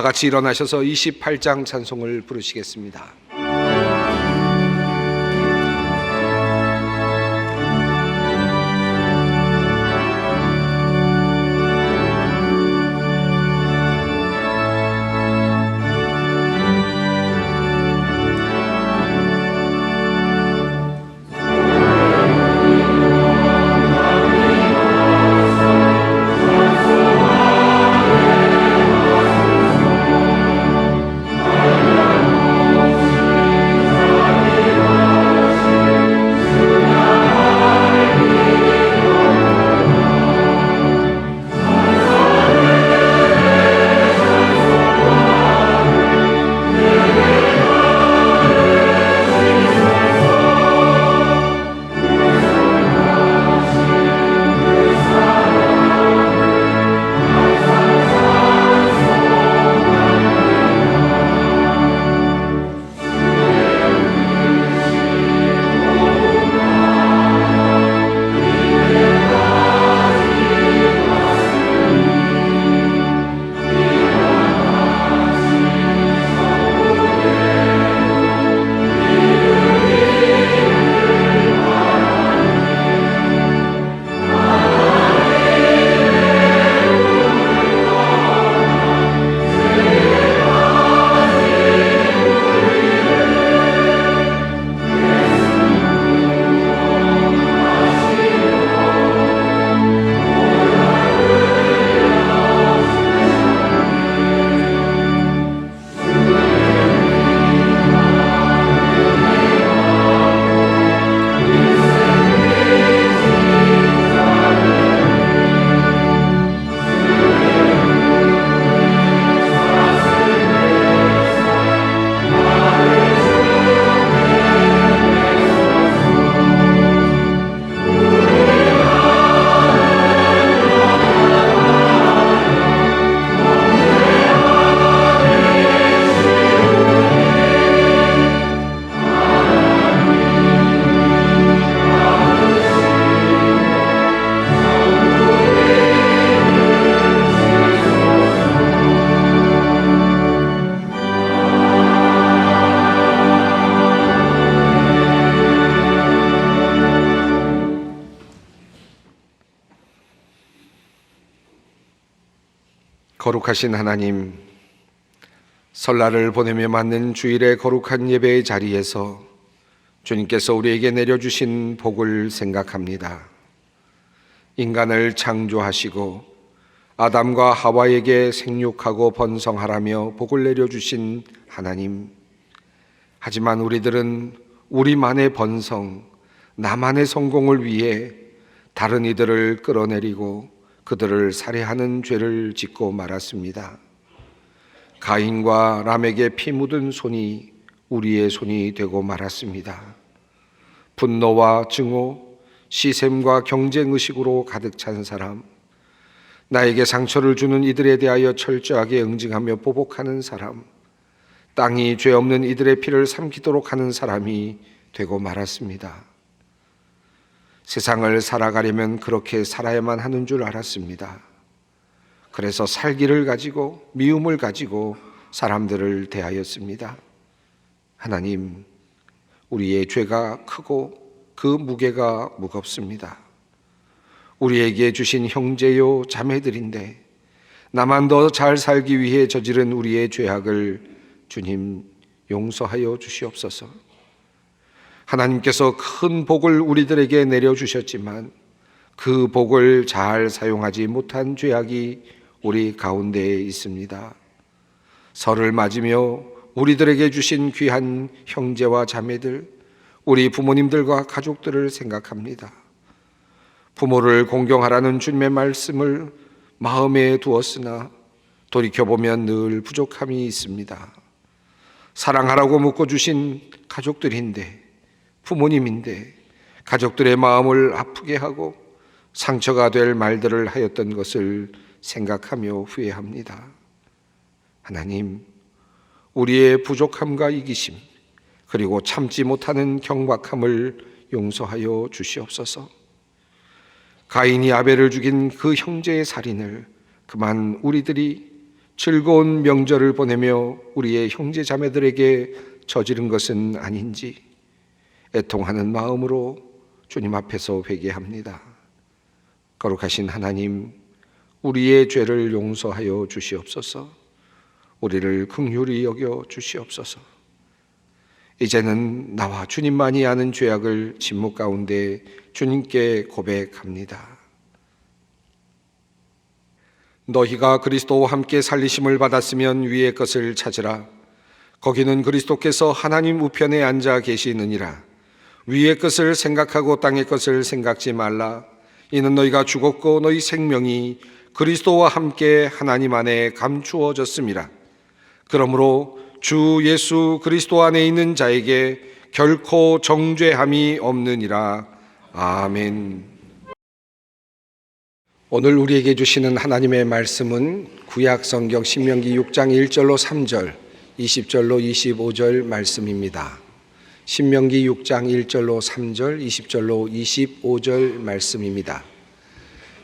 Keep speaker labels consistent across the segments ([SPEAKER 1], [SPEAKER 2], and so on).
[SPEAKER 1] 다 같이 일어나셔서 28장 찬송을 부르시겠습니다. 거룩하신 하나님, 설날을 보내며 맞는 주일의 거룩한 예배의 자리에서 주님께서 우리에게 내려주신 복을 생각합니다. 인간을 창조하시고 아담과 하와에게 생육하고 번성하라며 복을 내려주신 하나님, 하지만 우리들은 우리만의 번성, 나만의 성공을 위해 다른 이들을 끌어내리고 그들을 살해하는 죄를 짓고 말았습니다. 가인과 람에게 피 묻은 손이 우리의 손이 되고 말았습니다. 분노와 증오, 시샘과 경쟁의식으로 가득 찬 사람, 나에게 상처를 주는 이들에 대하여 철저하게 응징하며 보복하는 사람, 땅이 죄 없는 이들의 피를 삼키도록 하는 사람이 되고 말았습니다. 세상을 살아가려면 그렇게 살아야만 하는 줄 알았습니다. 그래서 살기를 가지고 미움을 가지고 사람들을 대하였습니다. 하나님, 우리의 죄가 크고 그 무게가 무겁습니다. 우리에게 주신 형제요 자매들인데 나만 더 잘 살기 위해 저지른 우리의 죄악을 주님 용서하여 주시옵소서. 하나님께서 큰 복을 우리들에게 내려주셨지만 그 복을 잘 사용하지 못한 죄악이 우리 가운데에 있습니다. 설을 맞으며 우리들에게 주신 귀한 형제와 자매들, 우리 부모님들과 가족들을 생각합니다. 부모를 공경하라는 주님의 말씀을 마음에 두었으나 돌이켜보면 늘 부족함이 있습니다. 사랑하라고 묶어주신 가족들인데, 부모님인데 가족들의 마음을 아프게 하고 상처가 될 말들을 하였던 것을 생각하며 후회합니다. 하나님, 우리의 부족함과 이기심, 그리고 참지 못하는 경박함을 용서하여 주시옵소서. 가인이 아벨을 죽인 그 형제의 살인을 그만 우리들이 즐거운 명절을 보내며 우리의 형제 자매들에게 저지른 것은 아닌지 애통하는 마음으로 주님 앞에서 회개합니다. 거룩하신 하나님, 우리의 죄를 용서하여 주시옵소서. 우리를 긍휼히 여겨 주시옵소서. 이제는 나와 주님만이 아는 죄악을 침묵 가운데 주님께 고백합니다. 너희가 그리스도와 함께 살리심을 받았으면 위의 것을 찾으라. 거기는 그리스도께서 하나님 우편에 앉아 계시느니라. 위의 것을 생각하고 땅의 것을 생각지 말라. 이는 너희가 죽었고 너희 생명이 그리스도와 함께 하나님 안에 감추어졌음이라. 그러므로 주 예수 그리스도 안에 있는 자에게 결코 정죄함이 없느니라. 아멘. 오늘 우리에게 주시는 하나님의 말씀은 구약 성경 신명기 6장 1절로 3절, 20절로 25절 말씀입니다. 신명기 6장 1절로 3절, 20절로 25절 말씀입니다.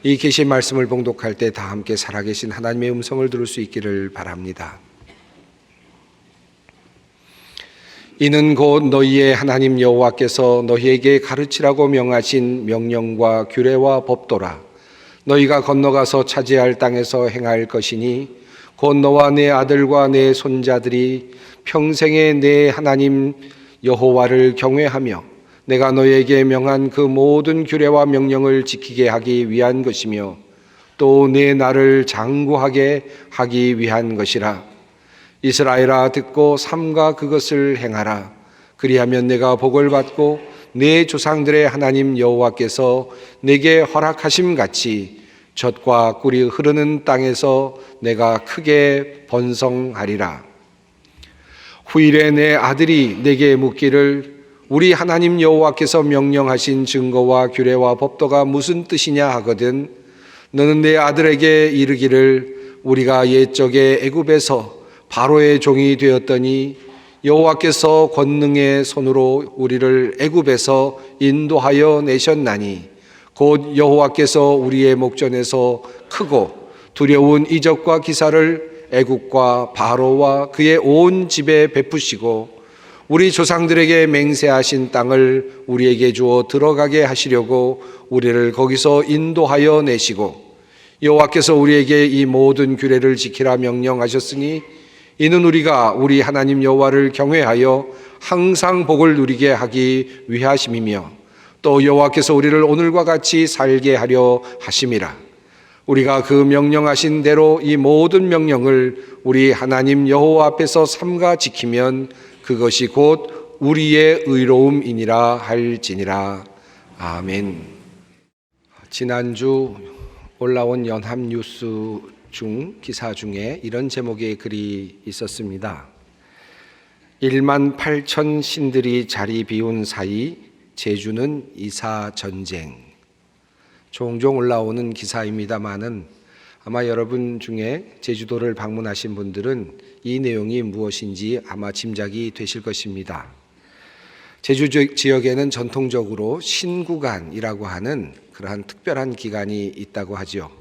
[SPEAKER 1] 이 계시 말씀을 봉독할 때 다 함께 살아계신 하나님의 음성을 들을 수 있기를 바랍니다. 이는 곧 너희의 하나님 여호와께서 너희에게 가르치라고 명하신 명령과 규례와 법도라. 너희가 건너가서 차지할 땅에서 행할 것이니 곧 너와 내 아들과 내 손자들이 평생에 내 하나님 여호와를 경외하며 내가 너희에게 명한 그 모든 규례와 명령을 지키게 하기 위한 것이며 또 내 나를 장구하게 하기 위한 것이라. 이스라엘아, 듣고 삼가 그것을 행하라. 그리하면 내가 복을 받고 내 조상들의 하나님 여호와께서 내게 허락하심 같이 젖과 꿀이 흐르는 땅에서 내가 크게 번성하리라. 후일에 내 아들이 내게 묻기를 우리 하나님 여호와께서 명령하신 증거와 규례와 법도가 무슨 뜻이냐 하거든 너는 내 아들에게 이르기를 우리가 옛적에 애굽에서 바로의 종이 되었더니 여호와께서 권능의 손으로 우리를 애굽에서 인도하여 내셨나니 곧 여호와께서 우리의 목전에서 크고 두려운 이적과 기사를 애굽과 바로와 그의 온 집에 베푸시고 우리 조상들에게 맹세하신 땅을 우리에게 주어 들어가게 하시려고 우리를 거기서 인도하여 내시고 여호와께서 우리에게 이 모든 규례를 지키라 명령하셨으니 이는 우리가 우리 하나님 여호와를 경외하여 항상 복을 누리게 하기 위하심이며 또 여호와께서 우리를 오늘과 같이 살게 하려 하심이라. 우리가 그 명령하신 대로 이 모든 명령을 우리 하나님 여호와 앞에서 삼가 지키면 그것이 곧 우리의 의로움이니라 할지니라. 아멘. 지난주 올라온 연합뉴스 기사 중에 이런 제목의 글이 있었습니다. 1만 8천 신들이 자리 비운 사이 제주는 이사 전쟁. 종종 올라오는 기사입니다만은 아마 여러분 중에 제주도를 방문하신 분들은 이 내용이 무엇인지 아마 짐작이 되실 것입니다. 제주 지역에는 전통적으로 신구간이라고 하는 그러한 특별한 기간이 있다고 하죠.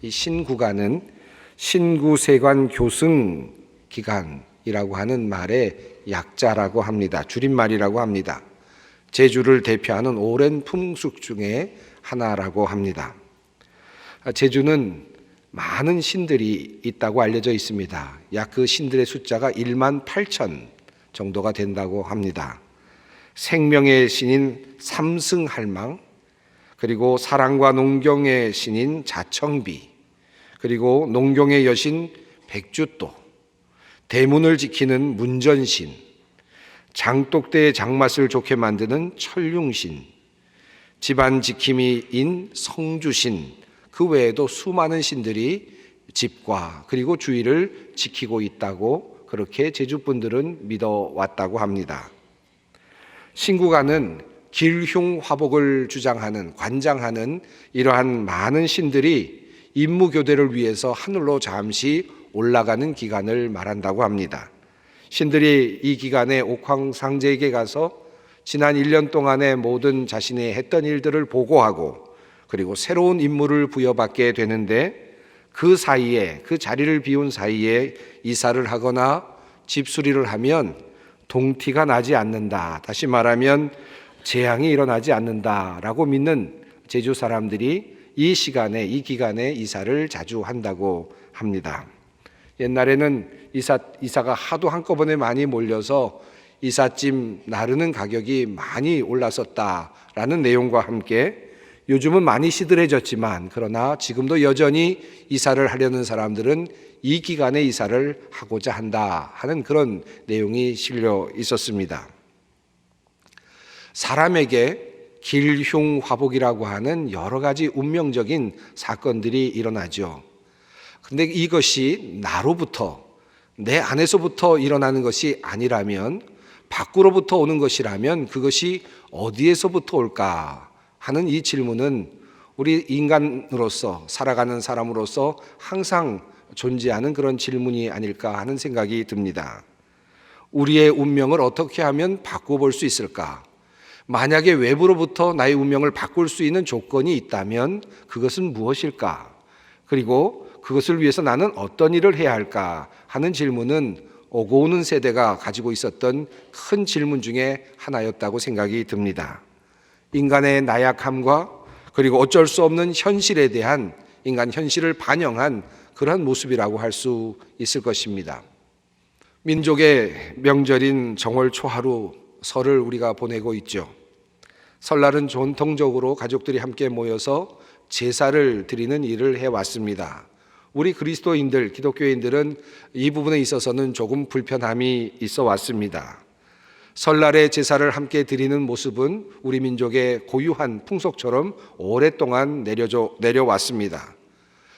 [SPEAKER 1] 이 신구간은 신구세관 교승 기간이라고 하는 말의 약자라고 합니다. 줄임말이라고 합니다. 제주를 대표하는 오랜 풍습 중에 하나라고 합니다. 제주는 많은 신들이 있다고 알려져 있습니다. 약 그 신들의 숫자가 1만 8천 정도가 된다고 합니다. 생명의 신인 삼승할망, 그리고 사랑과 농경의 신인 자청비, 그리고 농경의 여신 백주도, 대문을 지키는 문전신, 장독대의 장맛을 좋게 만드는 철융신, 집안 지킴이인 성주신, 그 외에도 수많은 신들이 집과 그리고 주위를 지키고 있다고 그렇게 제주분들은 믿어왔다고 합니다. 신구간은 길흉화복을 주장하는, 관장하는 이러한 많은 신들이 임무교대를 위해서 하늘로 잠시 올라가는 기간을 말한다고 합니다. 신들이 이 기간에 옥황상제에게 가서 지난 1년 동안의 모든 자신이 했던 일들을 보고하고 그리고 새로운 임무를 부여받게 되는데 그 사이에, 그 자리를 비운 사이에 이사를 하거나 집수리를 하면 동티가 나지 않는다. 다시 말하면 재앙이 일어나지 않는다라고 믿는 제주 사람들이 이 시간에, 이 기간에 이사를 자주 한다고 합니다. 옛날에는 이사가 하도 한꺼번에 많이 몰려서 이삿짐 나르는 가격이 많이 올랐었다라는 내용과 함께 요즘은 많이 시들해졌지만 그러나 지금도 여전히 이사를 하려는 사람들은 이 기간에 이사를 하고자 한다 하는 그런 내용이 실려 있었습니다. 사람에게 길흉화복이라고 하는 여러 가지 운명적인 사건들이 일어나죠. 그런데 이것이 나로부터, 내 안에서부터 일어나는 것이 아니라면, 밖으로부터 오는 것이라면 그것이 어디에서부터 올까 하는 이 질문은 우리 인간으로서, 살아가는 사람으로서 항상 존재하는 그런 질문이 아닐까 하는 생각이 듭니다. 우리의 운명을 어떻게 하면 바꿔볼 수 있을까? 만약에 외부로부터 나의 운명을 바꿀 수 있는 조건이 있다면 그것은 무엇일까? 그리고 그것을 위해서 나는 어떤 일을 해야 할까 하는 질문은 오고 오는 세대가 가지고 있었던 큰 질문 중에 하나였다고 생각이 듭니다. 인간의 나약함과 그리고 어쩔 수 없는 현실에 대한 인간 현실을 반영한 그러한 모습이라고 할 수 있을 것입니다. 민족의 명절인 정월 초하루 설을 우리가 보내고 있죠. 설날은 전통적으로 가족들이 함께 모여서 제사를 드리는 일을 해왔습니다. 우리 그리스도인들, 기독교인들은 이 부분에 있어서는 조금 불편함이 있어 왔습니다. 설날에 제사를 함께 드리는 모습은 우리 민족의 고유한 풍속처럼 오랫동안 내려왔습니다.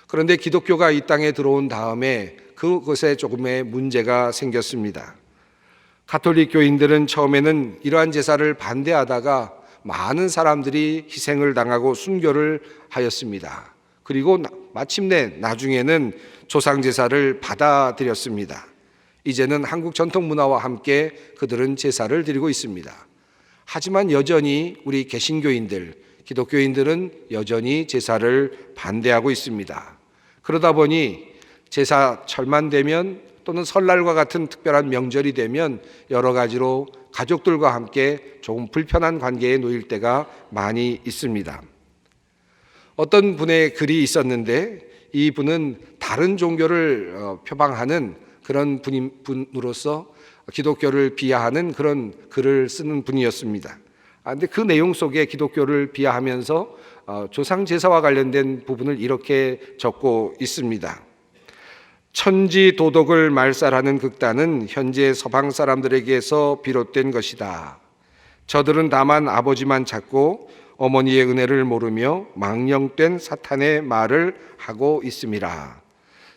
[SPEAKER 1] 그런데 기독교가 이 땅에 들어온 다음에 그것에 조금의 문제가 생겼습니다. 가톨릭 교인들은 처음에는 이러한 제사를 반대하다가 많은 사람들이 희생을 당하고 순교를 하였습니다. 그리고 마침내 나중에는 조상제사를 받아들였습니다. 이제는 한국 전통 문화와 함께 그들은 제사를 드리고 있습니다. 하지만 여전히 우리 개신교인들, 기독교인들은 여전히 제사를 반대하고 있습니다. 그러다 보니 제사철만 되면 또는 설날과 같은 특별한 명절이 되면 여러 가지로 가족들과 함께 조금 불편한 관계에 놓일 때가 많이 있습니다. 어떤 분의 글이 있었는데 이 분은 다른 종교를 표방하는 그런 분으로서 기독교를 비하하는 그런 글을 쓰는 분이었습니다. 그런데 그 내용 속에 기독교를 비하하면서 조상제사와 관련된 부분을 이렇게 적고 있습니다. 천지 도덕을 말살하는 극단은 현재 서방 사람들에게서 비롯된 것이다. 저들은 다만 아버지만 찾고 어머니의 은혜를 모르며 망령된 사탄의 말을 하고 있음이라.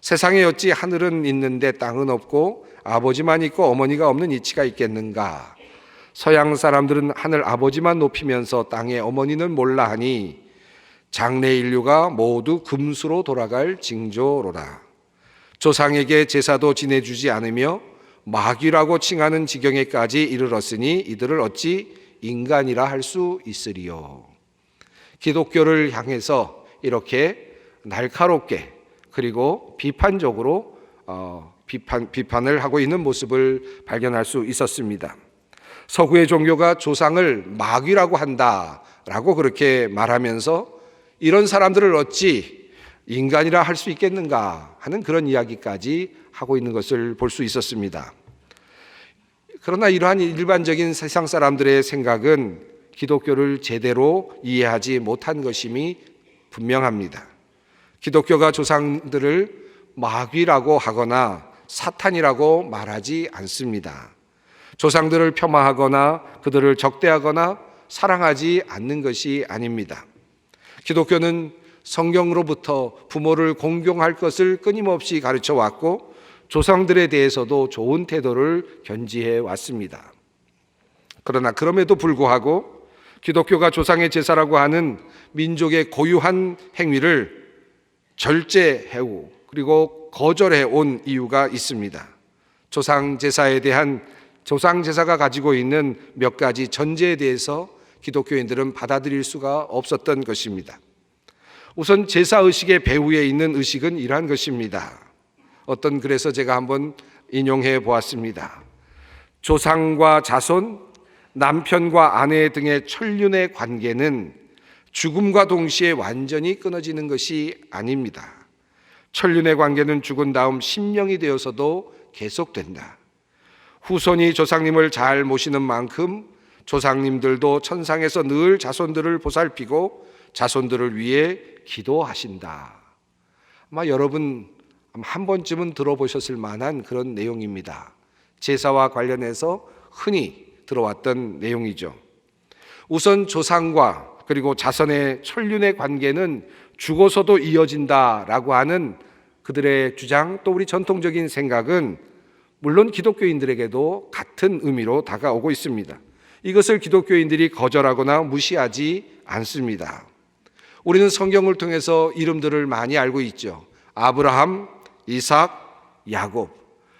[SPEAKER 1] 세상에 어찌 하늘은 있는데 땅은 없고 아버지만 있고 어머니가 없는 이치가 있겠는가? 서양 사람들은 하늘 아버지만 높이면서 땅의 어머니는 몰라 하니 장래 인류가 모두 금수로 돌아갈 징조로라. 조상에게 제사도 지내주지 않으며 마귀라고 칭하는 지경에까지 이르렀으니 이들을 어찌 인간이라 할 수 있으리요. 기독교를 향해서 이렇게 날카롭게 그리고 비판적으로 비판을 하고 있는 모습을 발견할 수 있었습니다. 서구의 종교가 조상을 마귀라고 한다라고 그렇게 말하면서 이런 사람들을 어찌 인간이라 할 수 있겠는가 하는 그런 이야기까지 하고 있는 것을 볼 수 있었습니다. 그러나 이러한 일반적인 세상 사람들의 생각은 기독교를 제대로 이해하지 못한 것임이 분명합니다. 기독교가 조상들을 마귀라고 하거나 사탄이라고 말하지 않습니다. 조상들을 폄하하거나 그들을 적대하거나 사랑하지 않는 것이 아닙니다. 기독교는 성경으로부터 부모를 공경할 것을 끊임없이 가르쳐 왔고 조상들에 대해서도 좋은 태도를 견지해 왔습니다. 그러나 그럼에도 불구하고 기독교가 조상의 제사라고 하는 민족의 고유한 행위를 절제해오고 그리고 거절해 온 이유가 있습니다. 조상 제사가 가지고 있는 몇 가지 전제에 대해서 기독교인들은 받아들일 수가 없었던 것입니다. 우선 제사의식의 배후에 있는 의식은 이러한 것입니다. 어떤 글에서 제가 한번 인용해 보았습니다. 조상과 자손, 남편과 아내 등의 천륜의 관계는 죽음과 동시에 완전히 끊어지는 것이 아닙니다. 천륜의 관계는 죽은 다음 신령이 되어서도 계속된다. 후손이 조상님을 잘 모시는 만큼 조상님들도 천상에서 늘 자손들을 보살피고 자손들을 위해 기도하신다. 아마 여러분 한 번쯤은 들어보셨을 만한 그런 내용입니다. 제사와 관련해서 흔히 들어왔던 내용이죠. 우선 조상과 그리고 자손의 천륜의 관계는 죽어서도 이어진다라고 하는 그들의 주장, 또 우리 전통적인 생각은 물론 기독교인들에게도 같은 의미로 다가오고 있습니다. 이것을 기독교인들이 거절하거나 무시하지 않습니다. 우리는 성경을 통해서 이름들을 많이 알고 있죠. 아브라함, 이삭, 야곱.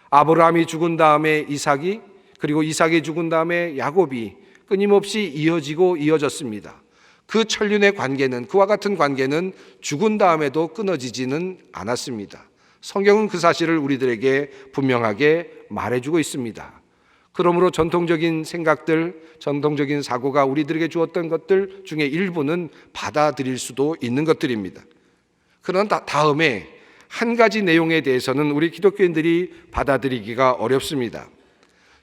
[SPEAKER 1] 아브라함이 죽은 다음에 이삭이, 그리고 이삭이 죽은 다음에 야곱이 끊임없이 이어지고 이어졌습니다. 그 천륜의 관계는, 그와 같은 관계는 죽은 다음에도 끊어지지는 않았습니다. 성경은 그 사실을 우리들에게 분명하게 말해주고 있습니다. 그러므로 전통적인 생각들, 전통적인 사고가 우리들에게 주었던 것들 중에 일부는 받아들일 수도 있는 것들입니다. 그러나 다음에 한 가지 내용에 대해서는 우리 기독교인들이 받아들이기가 어렵습니다.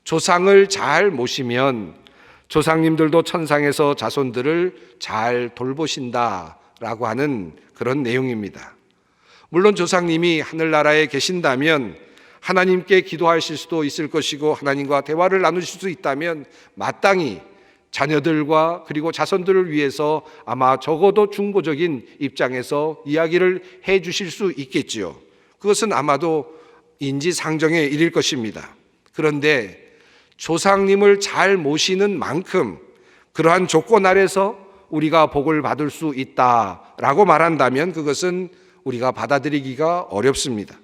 [SPEAKER 1] 조상을 잘 모시면 조상님들도 천상에서 자손들을 잘 돌보신다라고 하는 그런 내용입니다. 물론 조상님이 하늘나라에 계신다면 하나님께 기도하실 수도 있을 것이고 하나님과 대화를 나누실 수 있다면 마땅히 자녀들과 그리고 자손들을 위해서 아마 적어도 중보적인 입장에서 이야기를 해 주실 수 있겠지요. 그것은 아마도 인지상정의 일일 것입니다. 그런데 조상님을 잘 모시는 만큼 그러한 조건 아래서 우리가 복을 받을 수 있다라고 말한다면 그것은 우리가 받아들이기가 어렵습니다.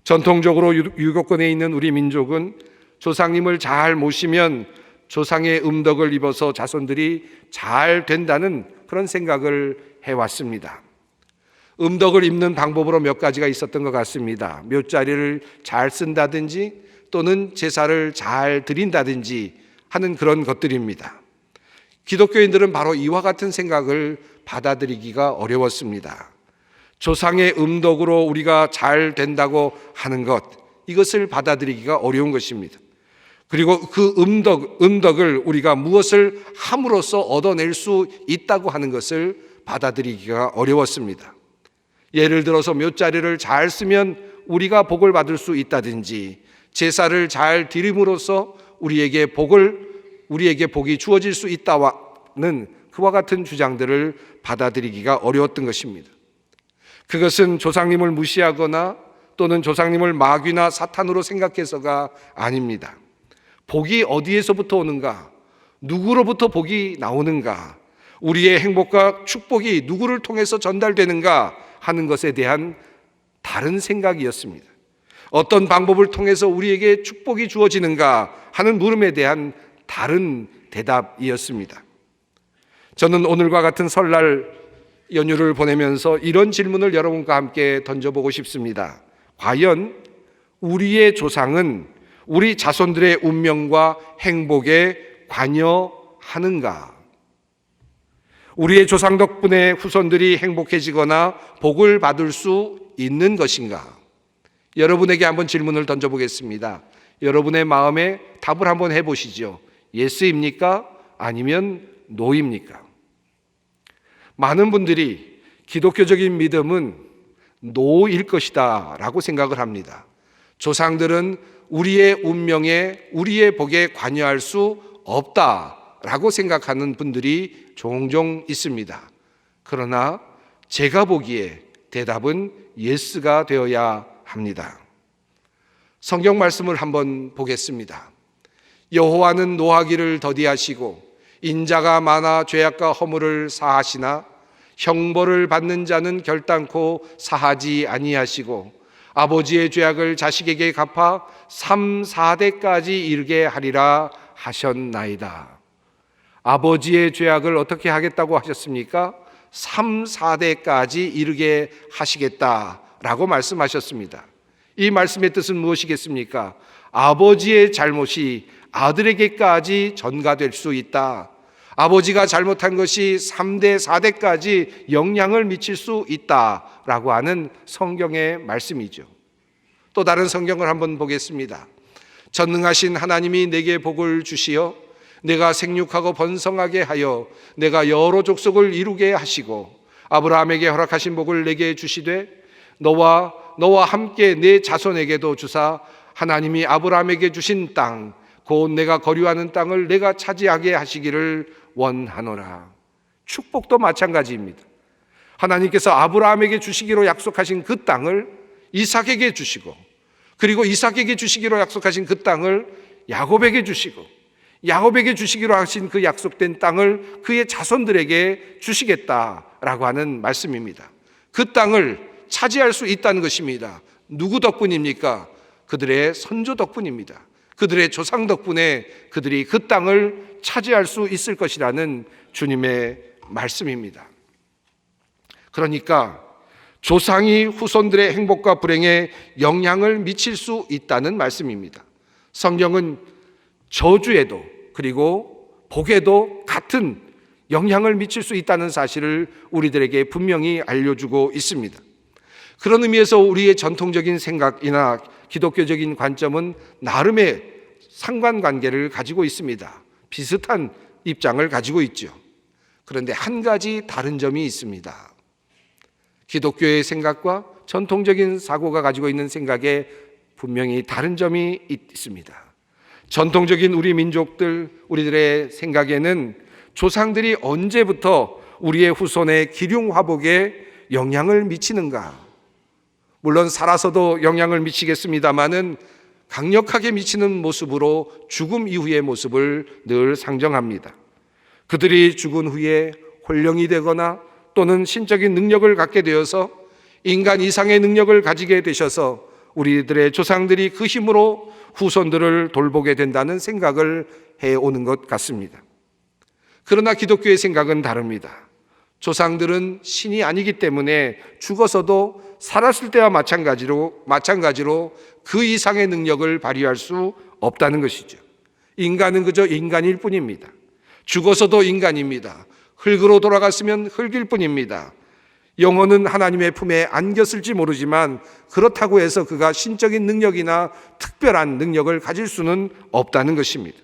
[SPEAKER 1] 전통적으로 유교권에 있는 우리 민족은 조상님을 잘 모시면 조상의 음덕을 입어서 자손들이 잘 된다는 그런 생각을 해왔습니다. 음덕을 입는 방법으로 몇 가지가 있었던 것 같습니다. 묘자리를 잘 쓴다든지 또는 제사를 잘 드린다든지 하는 그런 것들입니다. 기독교인들은 바로 이와 같은 생각을 받아들이기가 어려웠습니다. 조상의 음덕으로 우리가 잘 된다고 하는 것, 이것을 받아들이기가 어려운 것입니다. 그리고 그 음덕을 우리가 무엇을 함으로써 얻어낼 수 있다고 하는 것을 받아들이기가 어려웠습니다. 예를 들어서 묘자리를 잘 쓰면 우리가 복을 받을 수 있다든지 제사를 잘 드림으로써 우리에게 복이 주어질 수 있다는 그와 같은 주장들을 받아들이기가 어려웠던 것입니다. 그것은 조상님을 무시하거나 또는 조상님을 마귀나 사탄으로 생각해서가 아닙니다. 복이 어디에서부터 오는가? 누구로부터 복이 나오는가? 우리의 행복과 축복이 누구를 통해서 전달되는가 하는 것에 대한 다른 생각이었습니다. 어떤 방법을 통해서 우리에게 축복이 주어지는가 하는 물음에 대한 다른 대답이었습니다. 저는 오늘과 같은 설날 연휴를 보내면서 이런 질문을 여러분과 함께 던져보고 싶습니다. 과연 우리의 조상은 우리 자손들의 운명과 행복에 관여하는가? 우리의 조상 덕분에 후손들이 행복해지거나 복을 받을 수 있는 것인가? 여러분에게 한번 질문을 던져보겠습니다. 여러분의 마음에 답을 한번 해보시죠. 예스입니까? 아니면 노입니까? 많은 분들이 기독교적인 믿음은 노일 것이다 라고 생각을 합니다. 조상들은 우리의 운명에, 우리의 복에 관여할 수 없다라고 생각하는 분들이 종종 있습니다. 그러나 제가 보기에 대답은 예스가 되어야 합니다. 성경 말씀을 한번 보겠습니다. 여호와는 노하기를 더디하시고 인자가 많아 죄악과 허물을 사하시나 형벌을 받는 자는 결단코 사하지 아니하시고 아버지의 죄악을 자식에게 갚아 3, 4대까지 이르게 하리라 하셨나이다. 아버지의 죄악을 어떻게 하겠다고 하셨습니까? 3, 4대까지 이르게 하시겠다라고 말씀하셨습니다. 이 말씀의 뜻은 무엇이겠습니까? 아버지의 잘못이 아들에게까지 전가될 수 있다. 아버지가 잘못한 것이 3대, 4대까지 영향을 미칠 수 있다라고 하는 성경의 말씀이죠. 또 다른 성경을 한번 보겠습니다. 전능하신 하나님이 내게 복을 주시어 내가 생육하고 번성하게 하여 내가 여러 족속을 이루게 하시고 아브라함에게 허락하신 복을 내게 주시되 너와 함께 내 자손에게도 주사 하나님이 아브라함에게 주신 땅 곧 내가 거류하는 땅을 내가 차지하게 하시기를 원하노라. 축복도 마찬가지입니다. 하나님께서 아브라함에게 주시기로 약속하신 그 땅을 이삭에게 주시고 그리고 이삭에게 주시기로 약속하신 그 땅을 야곱에게 주시고 야곱에게 주시기로 하신 그 약속된 땅을 그의 자손들에게 주시겠다라고 하는 말씀입니다. 그 땅을 차지할 수 있다는 것입니다. 누구 덕분입니까? 그들의 선조 덕분입니다. 그들의 조상 덕분에 그들이 그 땅을 차지할 수 있을 것이라는 주님의 말씀입니다. 그러니까 조상이 후손들의 행복과 불행에 영향을 미칠 수 있다는 말씀입니다. 성경은 저주에도 그리고 복에도 같은 영향을 미칠 수 있다는 사실을 우리들에게 분명히 알려주고 있습니다. 그런 의미에서 우리의 전통적인 생각이나 기독교적인 관점은 나름의 상관관계를 가지고 있습니다. 비슷한 입장을 가지고 있죠. 그런데 한 가지 다른 점이 있습니다. 기독교의 생각과 전통적인 사고가 가지고 있는 생각에 분명히 다른 점이 있습니다. 전통적인 우리 민족들, 우리들의 생각에는 조상들이 언제부터 우리의 후손의 기륭화복에 영향을 미치는가? 물론 살아서도 영향을 미치겠습니다마는 강력하게 미치는 모습으로 죽음 이후의 모습을 늘 상정합니다. 그들이 죽은 후에 혼령이 되거나 또는 신적인 능력을 갖게 되어서 인간 이상의 능력을 가지게 되셔서 우리들의 조상들이 그 힘으로 후손들을 돌보게 된다는 생각을 해오는 것 같습니다. 그러나 기독교의 생각은 다릅니다. 조상들은 신이 아니기 때문에 죽어서도 살았을 때와 마찬가지로 그 이상의 능력을 발휘할 수 없다는 것이죠. 인간은 그저 인간일 뿐입니다. 죽어서도 인간입니다. 흙으로 돌아갔으면 흙일 뿐입니다. 영혼은 하나님의 품에 안겼을지 모르지만 그렇다고 해서 그가 신적인 능력이나 특별한 능력을 가질 수는 없다는 것입니다.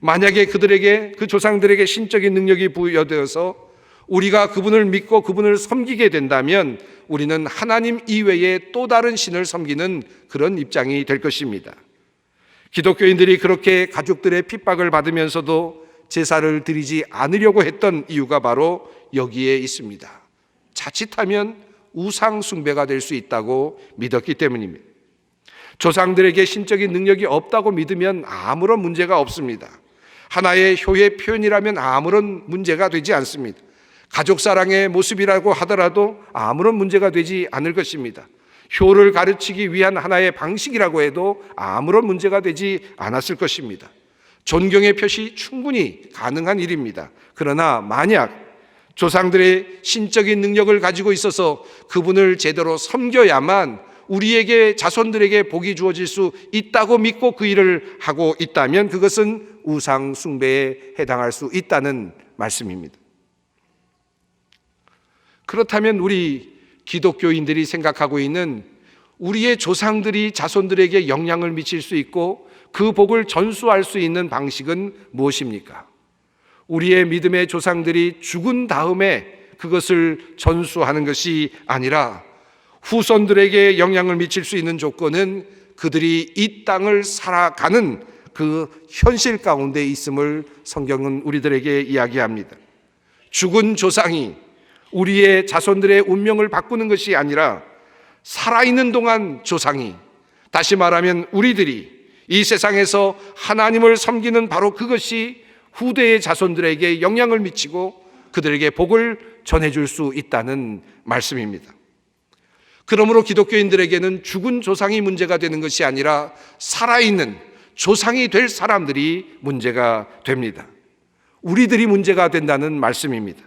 [SPEAKER 1] 만약에 그 조상들에게 신적인 능력이 부여되어서 우리가 그분을 믿고 그분을 섬기게 된다면 우리는 하나님 이외에 또 다른 신을 섬기는 그런 입장이 될 것입니다. 기독교인들이 그렇게 가족들의 핍박을 받으면서도 제사를 드리지 않으려고 했던 이유가 바로 여기에 있습니다. 자칫하면 우상 숭배가 될 수 있다고 믿었기 때문입니다. 조상들에게 신적인 능력이 없다고 믿으면 아무런 문제가 없습니다. 하나의 효의 표현이라면 아무런 문제가 되지 않습니다. 가족 사랑의 모습이라고 하더라도 아무런 문제가 되지 않을 것입니다. 효를 가르치기 위한 하나의 방식이라고 해도 아무런 문제가 되지 않았을 것입니다. 존경의 표시 충분히 가능한 일입니다. 그러나 만약 조상들의 신적인 능력을 가지고 있어서 그분을 제대로 섬겨야만 우리에게 자손들에게 복이 주어질 수 있다고 믿고 그 일을 하고 있다면 그것은 우상 숭배에 해당할 수 있다는 말씀입니다. 그렇다면 우리 기독교인들이 생각하고 있는 우리의 조상들이 자손들에게 영향을 미칠 수 있고 그 복을 전수할 수 있는 방식은 무엇입니까? 우리의 믿음의 조상들이 죽은 다음에 그것을 전수하는 것이 아니라 후손들에게 영향을 미칠 수 있는 조건은 그들이 이 땅을 살아가는 그 현실 가운데 있음을 성경은 우리들에게 이야기합니다. 죽은 조상이 우리의 자손들의 운명을 바꾸는 것이 아니라 살아있는 동안 조상이, 다시 말하면 우리들이 이 세상에서 하나님을 섬기는 바로 그것이 후대의 자손들에게 영향을 미치고 그들에게 복을 전해줄 수 있다는 말씀입니다. 그러므로 기독교인들에게는 죽은 조상이 문제가 되는 것이 아니라 살아있는 조상이 될 사람들이 문제가 됩니다. 우리들이 문제가 된다는 말씀입니다.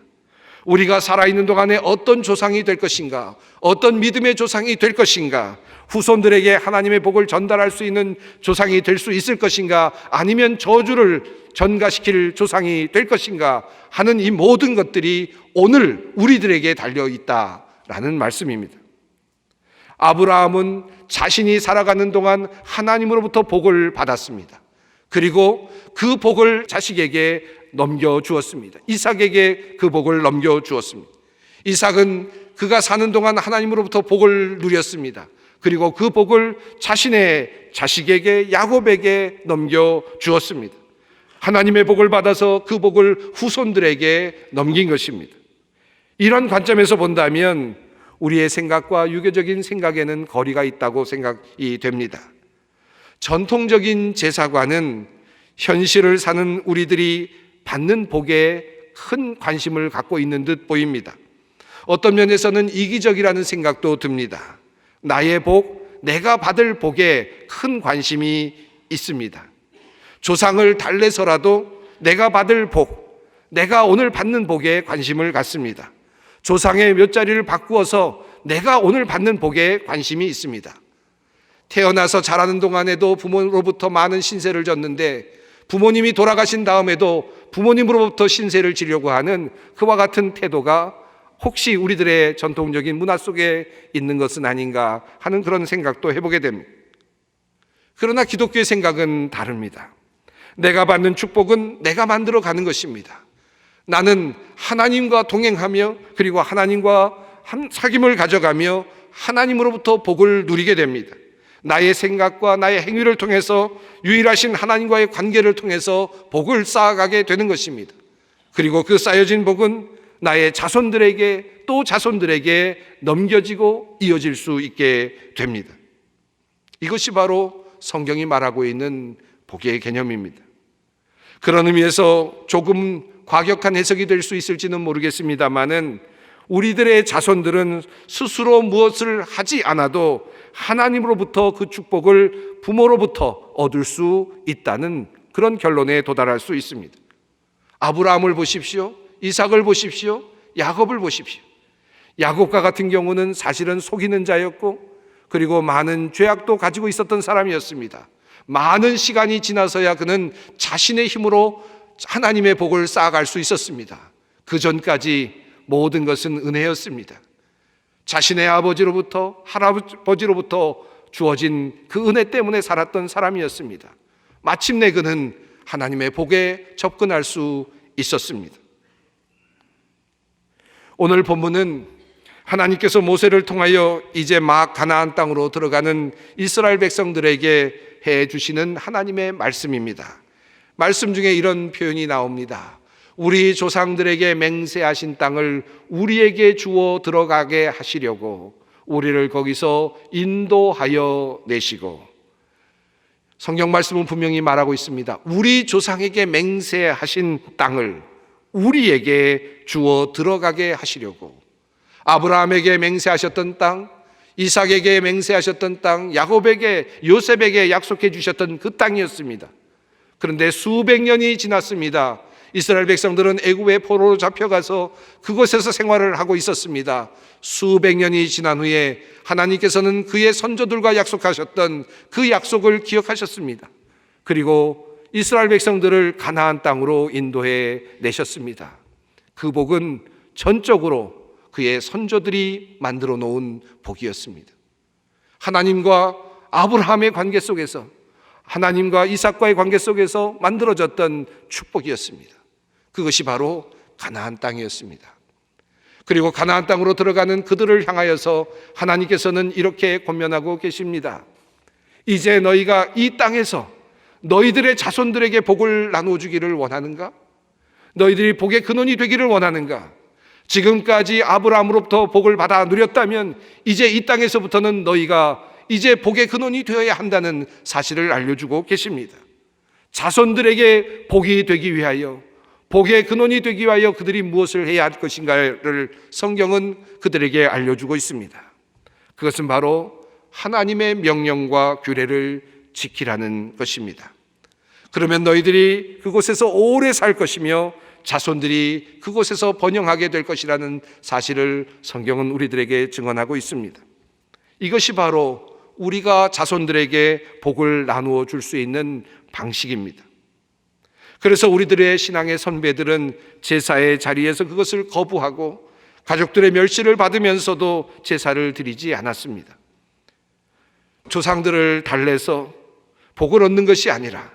[SPEAKER 1] 우리가 살아있는 동안에 어떤 조상이 될 것인가, 어떤 믿음의 조상이 될 것인가, 후손들에게 하나님의 복을 전달할 수 있는 조상이 될 수 있을 것인가, 아니면 저주를 전가시킬 조상이 될 것인가 하는 이 모든 것들이 오늘 우리들에게 달려있다라는 말씀입니다. 아브라함은 자신이 살아가는 동안 하나님으로부터 복을 받았습니다. 그리고 그 복을 자식에게 넘겨주었습니다. 이삭에게 그 복을 넘겨주었습니다. 이삭은 그가 사는 동안 하나님으로부터 복을 누렸습니다. 그리고 그 복을 자신의 자식에게 야곱에게 넘겨주었습니다. 하나님의 복을 받아서 그 복을 후손들에게 넘긴 것입니다. 이런 관점에서 본다면 우리의 생각과 유교적인 생각에는 거리가 있다고 생각이 됩니다. 전통적인 제사관은 현실을 사는 우리들이 받는 복에 큰 관심을 갖고 있는 듯 보입니다. 어떤 면에서는 이기적이라는 생각도 듭니다. 나의 복, 내가 받을 복에 큰 관심이 있습니다. 조상을 달래서라도 내가 받을 복, 내가 오늘 받는 복에 관심을 갖습니다. 조상의 몇 자리를 바꾸어서 내가 오늘 받는 복에 관심이 있습니다. 태어나서 자라는 동안에도 부모로부터 많은 신세를 졌는데 부모님이 돌아가신 다음에도 부모님으로부터 신세를 지려고 하는 그와 같은 태도가 혹시 우리들의 전통적인 문화 속에 있는 것은 아닌가 하는 그런 생각도 해보게 됩니다. 그러나 기독교의 생각은 다릅니다. 내가 받는 축복은 내가 만들어 가는 것입니다. 나는 하나님과 동행하며 그리고 하나님과 사귐을 가져가며 하나님으로부터 복을 누리게 됩니다. 나의 생각과 나의 행위를 통해서 유일하신 하나님과의 관계를 통해서 복을 쌓아가게 되는 것입니다. 그리고 그 쌓여진 복은 나의 자손들에게 또 자손들에게 넘겨지고 이어질 수 있게 됩니다. 이것이 바로 성경이 말하고 있는 복의 개념입니다. 그런 의미에서 조금 과격한 해석이 될 수 있을지는 모르겠습니다만은 우리들의 자손들은 스스로 무엇을 하지 않아도 하나님으로부터 그 축복을 부모로부터 얻을 수 있다는 그런 결론에 도달할 수 있습니다. 아브라함을 보십시오. 이삭을 보십시오. 야곱을 보십시오. 야곱과 같은 경우는 사실은 속이는 자였고 그리고 많은 죄악도 가지고 있었던 사람이었습니다. 많은 시간이 지나서야 그는 자신의 힘으로 하나님의 복을 쌓아갈 수 있었습니다. 그 전까지 모든 것은 은혜였습니다. 자신의 아버지로부터 할아버지로부터 주어진 그 은혜 때문에 살았던 사람이었습니다. 마침내 그는 하나님의 복에 접근할 수 있었습니다. 오늘 본문은 하나님께서 모세를 통하여 이제 막 가나안 땅으로 들어가는 이스라엘 백성들에게 해 주시는 하나님의 말씀입니다. 말씀 중에 이런 표현이 나옵니다. 우리 조상들에게 맹세하신 땅을 우리에게 주어 들어가게 하시려고 우리를 거기서 인도하여 내시고, 성경 말씀은 분명히 말하고 있습니다. 우리 조상에게 맹세하신 땅을 우리에게 주어 들어가게 하시려고. 아브라함에게 맹세하셨던 땅, 이삭에게 맹세하셨던 땅, 야곱에게, 요셉에게 약속해 주셨던 그 땅이었습니다. 그런데 수백 년이 지났습니다. 이스라엘 백성들은 애굽의 포로로 잡혀가서 그곳에서 생활을 하고 있었습니다. 수백 년이 지난 후에 하나님께서는 그의 선조들과 약속하셨던 그 약속을 기억하셨습니다. 그리고 이스라엘 백성들을 가나안 땅으로 인도해 내셨습니다. 그 복은 전적으로 그의 선조들이 만들어 놓은 복이었습니다. 하나님과 아브라함의 관계 속에서, 하나님과 이삭과의 관계 속에서 만들어졌던 축복이었습니다. 그것이 바로 가나안 땅이었습니다. 그리고 가나안 땅으로 들어가는 그들을 향하여서 하나님께서는 이렇게 권면하고 계십니다. 이제 너희가 이 땅에서 너희들의 자손들에게 복을 나눠주기를 원하는가? 너희들이 복의 근원이 되기를 원하는가? 지금까지 아브라함으로부터 복을 받아 누렸다면 이제 이 땅에서부터는 너희가 이제 복의 근원이 되어야 한다는 사실을 알려주고 계십니다. 자손들에게 복이 되기 위하여, 복의 근원이 되기 위하여 그들이 무엇을 해야 할 것인가를 성경은 그들에게 알려주고 있습니다. 그것은 바로 하나님의 명령과 규례를 지키라는 것입니다. 그러면 너희들이 그곳에서 오래 살 것이며 자손들이 그곳에서 번영하게 될 것이라는 사실을 성경은 우리들에게 증언하고 있습니다. 이것이 바로 우리가 자손들에게 복을 나누어 줄 수 있는 방식입니다. 그래서 우리들의 신앙의 선배들은 제사의 자리에서 그것을 거부하고 가족들의 멸시를 받으면서도 제사를 드리지 않았습니다. 조상들을 달래서 복을 얻는 것이 아니라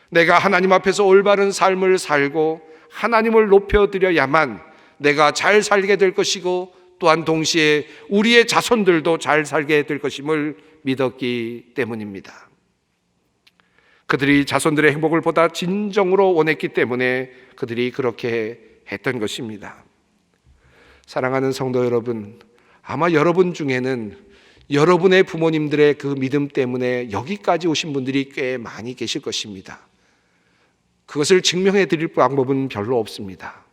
[SPEAKER 1] 내가 하나님 앞에서 올바른 삶을 살고 하나님을 높여드려야만 내가 잘 살게 될 것이고 또한 동시에 우리의 자손들도 잘 살게 될 것임을 믿었기 때문입니다. 그들이 자손들의 행복을 보다 진정으로 원했기 때문에 그들이 그렇게 했던 것입니다. 사랑하는 성도 여러분, 아마 여러분 중에는 여러분의 부모님들의 그 믿음 때문에 여기까지 오신 분들이 꽤 많이 계실 것입니다. 그것을 증명해 드릴 방법은 별로 없습니다.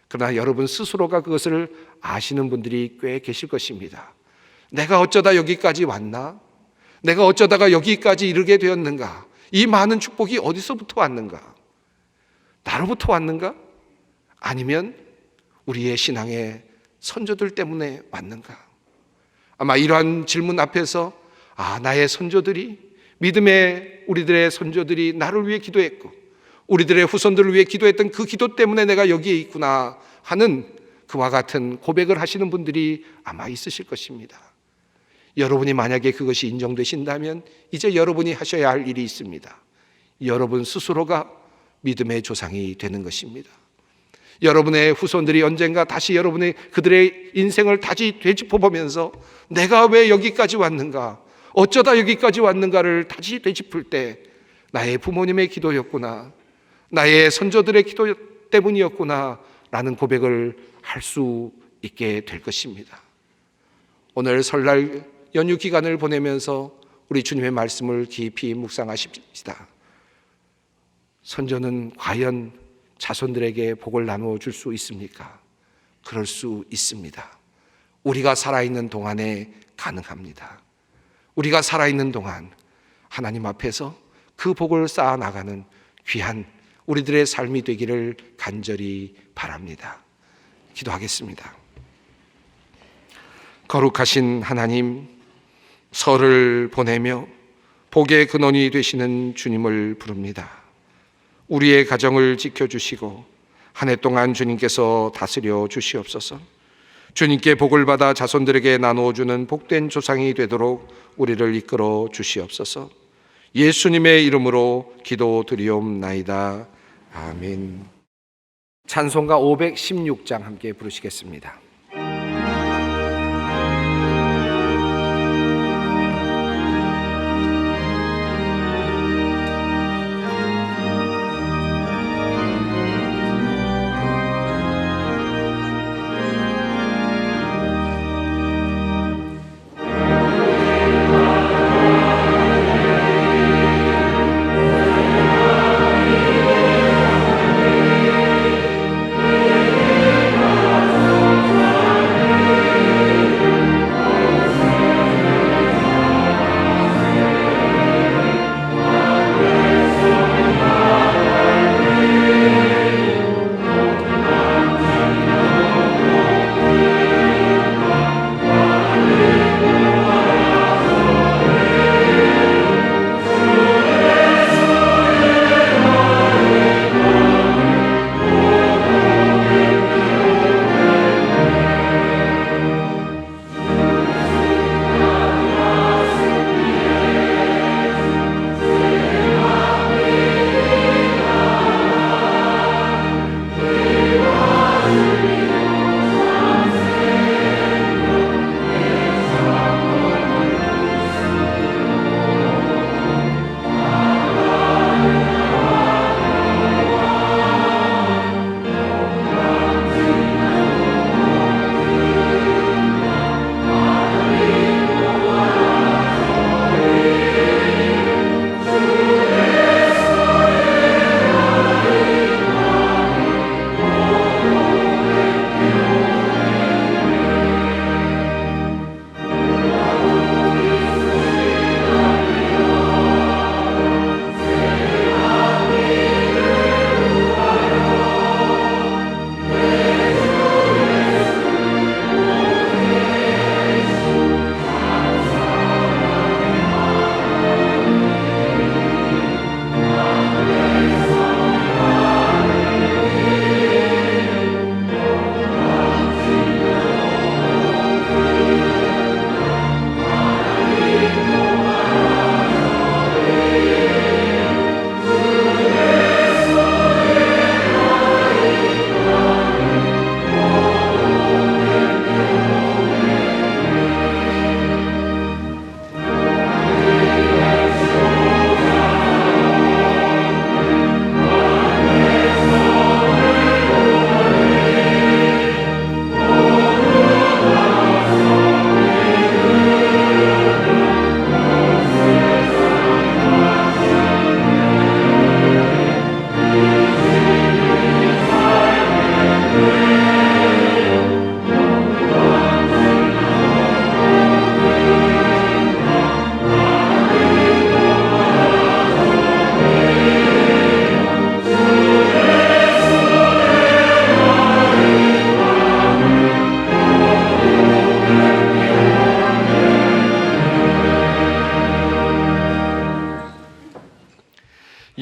[SPEAKER 1] 그러나 여러분 스스로가 그것을 아시는 분들이 꽤 계실 것입니다. 내가 어쩌다 여기까지 왔나? 내가 어쩌다가 여기까지 이르게 되었는가? 이 많은 축복이 어디서부터 왔는가? 나로부터 왔는가? 아니면 우리의 신앙의 선조들 때문에 왔는가? 아마 이러한 질문 앞에서 나의 선조들이, 믿음의 우리들의 선조들이 나를 위해 기도했고 우리들의 후손들을 위해 기도했던 그 기도 때문에 내가 여기에 있구나 하는 그와 같은 고백을 하시는 분들이 아마 있으실 것입니다. 여러분이 만약에 그것이 인정되신다면 이제 여러분이 하셔야 할 일이 있습니다. 여러분 스스로가 믿음의 조상이 되는 것입니다. 여러분의 후손들이 언젠가 다시 여러분의 그들의 인생을 다시 되짚어보면서 내가 왜 여기까지 왔는가, 어쩌다 여기까지 왔는가를 다시 되짚을 때 나의 부모님의 기도였구나, 나의 선조들의 기도 때문이었구나 라는 고백을 할 수 있게 될 것입니다. 오늘 설날 연휴 기간을 보내면서 우리 주님의 말씀을 깊이 묵상하십시다. 선조는 과연 자손들에게 복을 나누어 줄 수 있습니까? 그럴 수 있습니다. 우리가 살아있는 동안에 가능합니다. 우리가 살아있는 동안 하나님 앞에서 그 복을 쌓아 나가는 귀한 우리들의 삶이 되기를 간절히 바랍니다. 기도하겠습니다. 거룩하신 하나님, 설을 보내며 복의 근원이 되시는 주님을 부릅니다. 우리의 가정을 지켜주시고 한 해 동안 주님께서 다스려 주시옵소서. 주님께 복을 받아 자손들에게 나누어주는 복된 조상이 되도록 우리를 이끌어 주시옵소서. 예수님의 이름으로 기도드리옵나이다. 아멘. 찬송가 516장 함께 부르시겠습니다.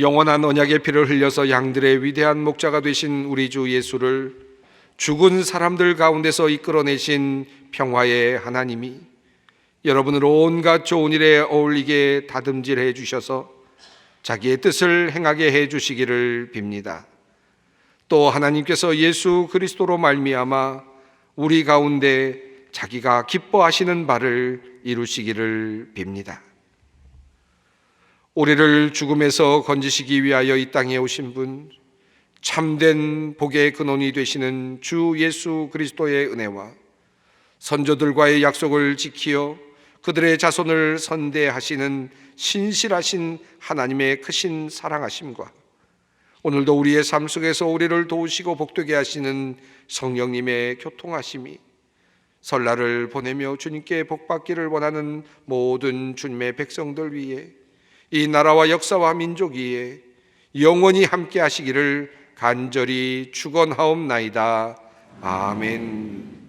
[SPEAKER 1] 영원한 언약의 피를 흘려서 양들의 위대한 목자가 되신 우리 주 예수를 죽은 사람들 가운데서 이끌어내신 평화의 하나님이 여러분을 온갖 좋은 일에 어울리게 다듬질해 주셔서 자기의 뜻을 행하게 해 주시기를 빕니다. 또 하나님께서 예수 그리스도로 말미암아 우리 가운데 자기가 기뻐하시는 바를 이루시기를 빕니다. 우리를 죽음에서 건지시기 위하여 이 땅에 오신 분, 참된 복의 근원이 되시는 주 예수 그리스도의 은혜와 선조들과의 약속을 지키어 그들의 자손을 선대하시는 신실하신 하나님의 크신 사랑하심과 오늘도 우리의 삶 속에서 우리를 도우시고 복되게 하시는 성령님의 교통하심이 설날을 보내며 주님께 복받기를 원하는 모든 주님의 백성들 위에 이 나라와 역사와 민족 위에 영원히 함께 하시기를 간절히 축원하옵나이다. 아멘.